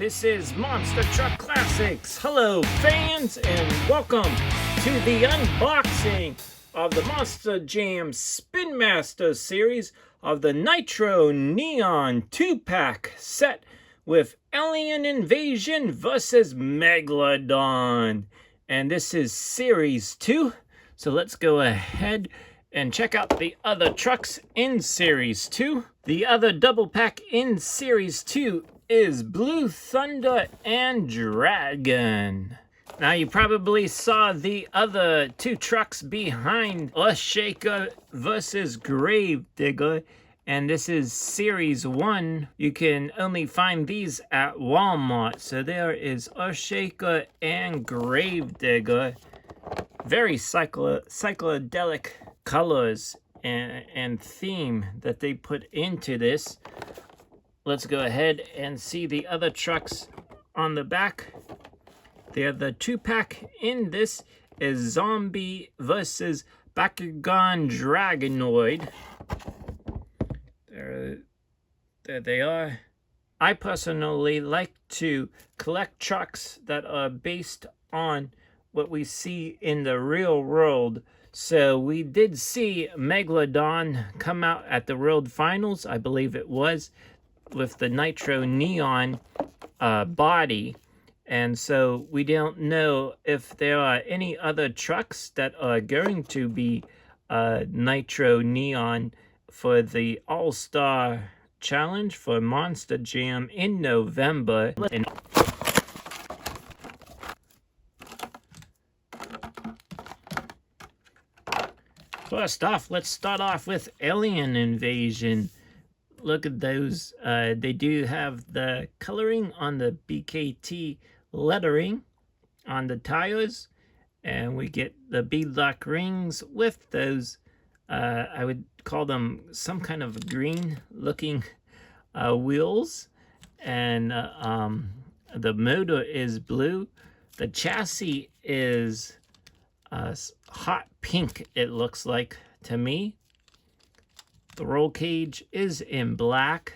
This is Monster Truck Classics. Hello, fans, and welcome to the unboxing of the Monster Jam Spin Master series of the Nitro Neon 2-pack set with Alien Invasion vs. Megalodon. And this is Series 2. So let's go ahead and check out the other trucks in Series 2. The other double pack in Series 2 is Blue Thunder and Dragon. Now you probably saw the other two trucks behind Earthshaker vs. Gravedigger, and this is Series 1. You can only find these at Walmart. So there is Earthshaker and Gravedigger. Very psychedelic colors and theme that they put into this. Let's go ahead and see the other trucks on the back. They're the 2-pack in this is Zombie vs. Bakugan Dragonoid. There they are. I personally like to collect trucks that are based on what we see in the real world. So we did see Megalodon come out at the World Finals, I believe it was, with the Nitro Neon body. And so we don't know if there are any other trucks that are going to be Nitro Neon for the All-Star Challenge for Monster Jam in November. First off, let's start off with Alien Invasion. Look at those. They do have the coloring on the BKT lettering on the tires. And we get the beadlock rings with those, I would call them some kind of green looking wheels. And the motor is blue. The chassis is hot pink, it looks like to me. The roll cage is in black,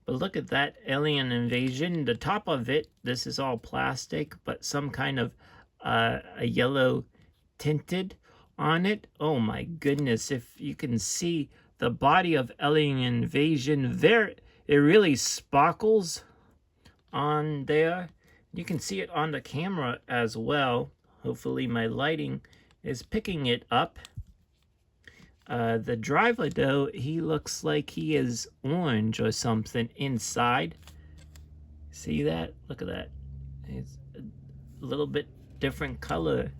but look at that Alien Invasion. The top of it, this is all plastic, but some kind of a yellow tinted on it. Oh my goodness, if you can see the body of Alien Invasion there, it really sparkles on there. You can see it on the camera as well. Hopefully my lighting is picking it up. The driver, though, he looks like he is orange or something inside. See that? Look at that. It's a little bit different color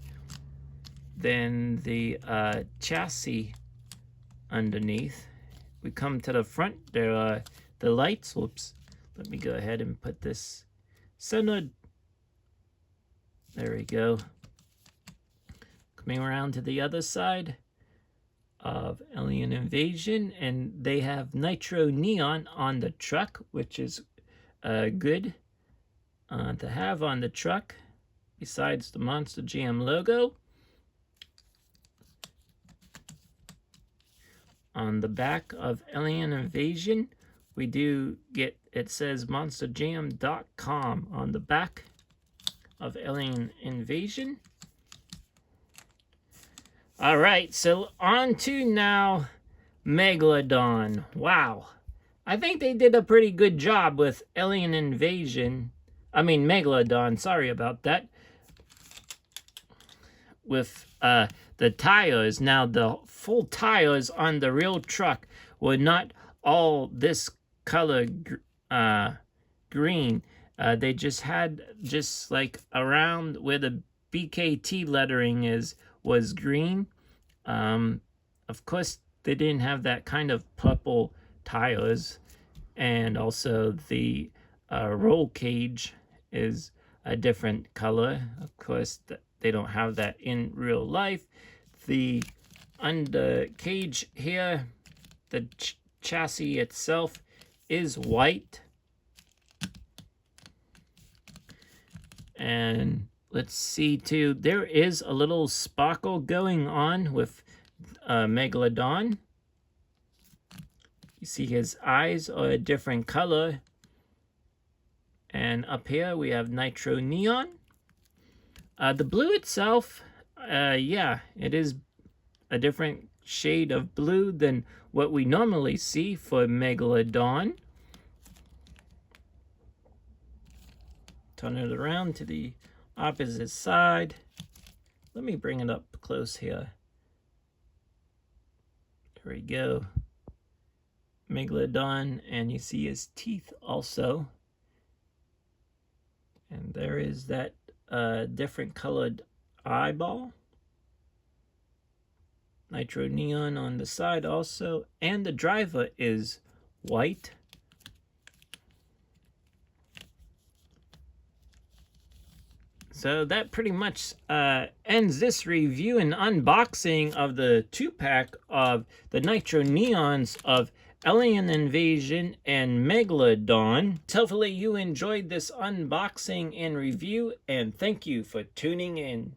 than the chassis underneath. We come to the front. There are the lights. Whoops. Let me go ahead and put this centered. There we go. Coming around to the other side of Alien Invasion, and they have Nitro Neon on the truck, which is good to have on the truck besides the Monster Jam logo. On the back of Alien Invasion, we do get, it says monsterjam.com on the back of Alien Invasion. All right, so on to now Megalodon. Wow. I think they did a pretty good job with Alien Invasion. I mean, Megalodon, sorry about that. With the tires. Now, the full tires on the real truck were not all this color green. They just had, just like around where the BKT lettering was green. Of course, they didn't have that kind of purple tires, and also the roll cage is a different color. Of course, they don't have that in real life. The under cage here, the chassis itself is white. And let's see too, there is a little sparkle going on with Megalodon. You see his eyes are a different color. And up here we have Nitro Neon. The blue itself, yeah, it is a different shade of blue than what we normally see for Megalodon. Turn it around to the opposite side. Let me bring it up close here. There we go. Megalodon, and you see his teeth also. And there is that different colored eyeball. Nitro Neon on the side also, and the driver is white. So that pretty much ends this review and unboxing of the 2-pack of the Nitro Neons of Alien Invasion and Megalodon. Hopefully you enjoyed this unboxing and review, and thank you for tuning in.